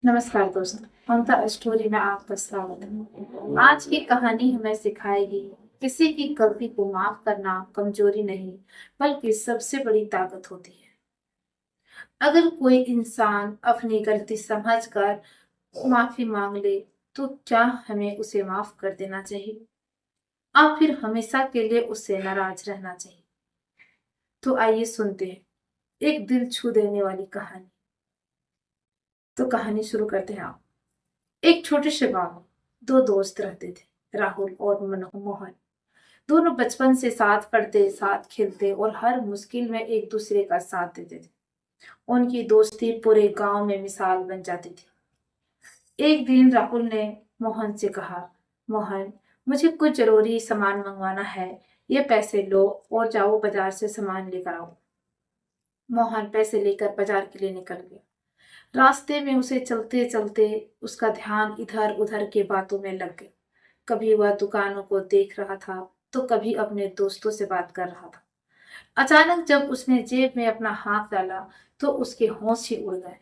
नमस्कार दोस्तों, ममता स्टोरी में आपका स्वागत है। आज की कहानी हमें सिखाएगी किसी की गलती को माफ करना कमजोरी नहीं, बल्कि सबसे बड़ी ताकत होती है। अगर कोई इंसान अपनी गलती समझकर माफी मांग ले, तो क्या हमें उसे माफ कर देना चाहिए और फिर हमेशा के लिए उससे नाराज रहना चाहिए? तो आइए सुनते हैं एक दिल छू देने वाली कहानी। तो कहानी शुरू करते हैं आप। एक छोटे से गांव में दो दोस्त रहते थे, राहुल और मोहन। दोनों बचपन से साथ पढ़ते, साथ खेलते और हर मुश्किल में एक दूसरे का साथ देते थे। उनकी दोस्ती पूरे गांव में मिसाल बन जाती थी। एक दिन राहुल ने मोहन से कहा, मोहन, मुझे कुछ जरूरी सामान मंगवाना है। ये पैसे लो और जाओ बाजार से सामान लेकर आओ। मोहन पैसे लेकर बाजार के लिए निकल गया। रास्ते में उसे चलते चलते उसका ध्यान इधर उधर के बातों में लग गया। कभी वह दुकानों को देख रहा था, तो कभी अपने दोस्तों से बात कर रहा था। अचानक जब उसने जेब में अपना हाथ डाला, तो उसके होश ही उड़ गए।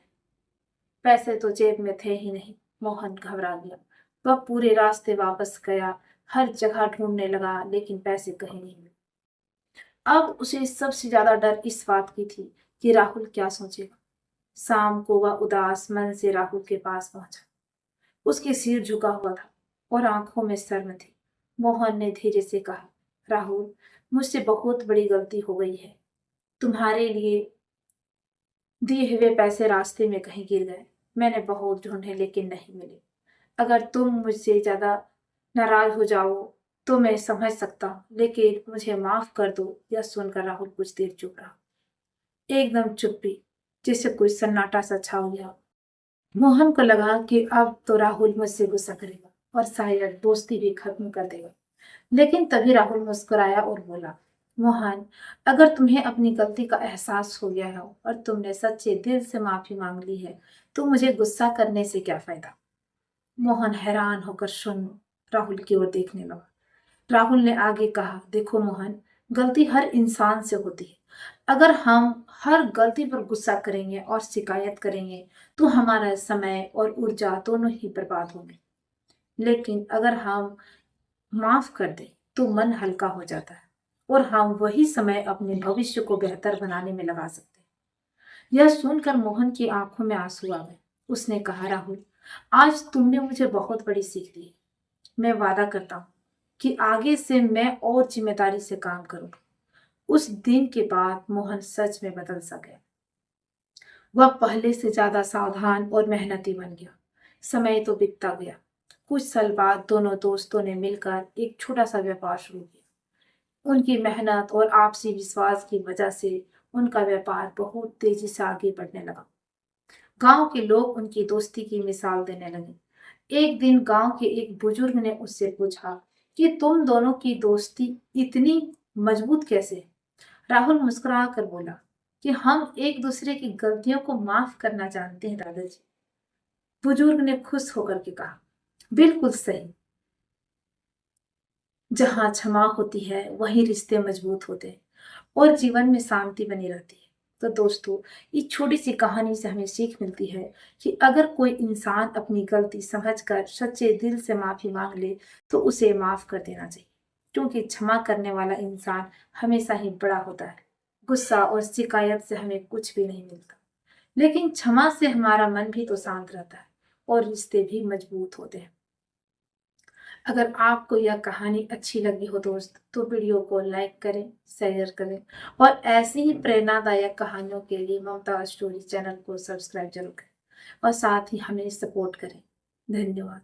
पैसे तो जेब में थे ही नहीं। मोहन घबरा गया। वह पूरे रास्ते वापस गया, हर जगह ढूंढने लगा, लेकिन पैसे कहीं नहीं मिले। अब उसे सबसे ज्यादा डर इस बात की थी कि राहुल क्या सोचेगा। शाम को वह उदास मन से राहुल के पास पहुंचा। उसके सिर झुका हुआ था और आंखों में शर्म थी। मोहन ने धीरे से कहा, राहुल, मुझसे बहुत बड़ी गलती हो गई है। तुम्हारे लिए दिए हुए पैसे रास्ते में कहीं गिर गए। मैंने बहुत ढूंढे लेकिन नहीं मिले। अगर तुम मुझसे ज्यादा नाराज हो जाओ तो मैं समझ सकता हूँ, लेकिन मुझे माफ कर दो। यह सुनकर राहुल कुछ देर चुप रहा। एकदम चुप्पी, जैसे कोई सन्नाटा सा छा गया। मोहन को लगा कि अब तो राहुल मुझसे गुस्सा करेगा और शायद दोस्ती भी खत्म कर देगा। लेकिन तभी राहुल मुस्कुराया और बोला, मोहन, अगर तुम्हें अपनी गलती का एहसास हो गया है और तुमने सच्चे दिल से माफी मांग ली है, तो मुझे गुस्सा करने से क्या फायदा? मोहन हैरान होकर सुन राहुल की ओर देखने लगा। राहुल ने आगे कहा, देखो मोहन, गलती हर इंसान से होती है। अगर हम हर गलती पर गुस्सा करेंगे और शिकायत करेंगे, तो हमारा समय और ऊर्जा दोनों ही बर्बाद होंगे। लेकिन अगर हम माफ कर दें, तो मन हल्का हो जाता है और हम वही समय अपने भविष्य को बेहतर बनाने में लगा सकते हैं। यह सुनकर मोहन की आंखों में आंसू आ गए। उसने कहा, राहुल, आज तुमने मुझे बहुत बड़ी सीख दी। मैं वादा करता हूँ कि आगे से मैं और जिम्मेदारी से काम करूंगा। उस दिन के बाद मोहन सच में बदल सा गया। वह पहले से ज्यादा सावधान और मेहनती बन गया। समय तो बीतता गया। कुछ साल बाद दोनों दोस्तों ने मिलकर एक छोटा सा व्यापार शुरू किया। उनकी मेहनत और आपसी विश्वास की वजह से उनका व्यापार बहुत तेजी से आगे बढ़ने लगा। गांव के लोग उनकी दोस्ती की मिसाल देने लगे। एक दिन गांव के एक बुजुर्ग ने उससे पूछा कि तुम दोनों की दोस्ती इतनी मजबूत कैसे है? राहुल मुस्कुरा कर बोला कि हम एक दूसरे की गलतियों को माफ करना जानते हैं दादाजी। बुजुर्ग ने खुश होकर के कहा, बिल्कुल सही। जहाँ क्षमा होती है वहीं रिश्ते मजबूत होते हैं और जीवन में शांति बनी रहती है। तो दोस्तों, इस छोटी सी कहानी से हमें सीख मिलती है कि अगर कोई इंसान अपनी गलती समझकर सच्चे दिल से माफी मांग ले, तो उसे माफ कर देना चाहिए, क्योंकि क्षमा करने वाला इंसान हमेशा ही बड़ा होता है। गुस्सा और शिकायत से हमें कुछ भी नहीं मिलता, लेकिन क्षमा से हमारा मन भी तो शांत रहता है और रिश्ते भी मजबूत होते हैं। अगर आपको यह कहानी अच्छी लगी हो दोस्त, तो वीडियो को लाइक करें, शेयर करें और ऐसी ही प्रेरणादायक कहानियों के लिए ममता स्टोरी चैनल को सब्सक्राइब जरूर करें और साथ ही हमें सपोर्ट करें। धन्यवाद।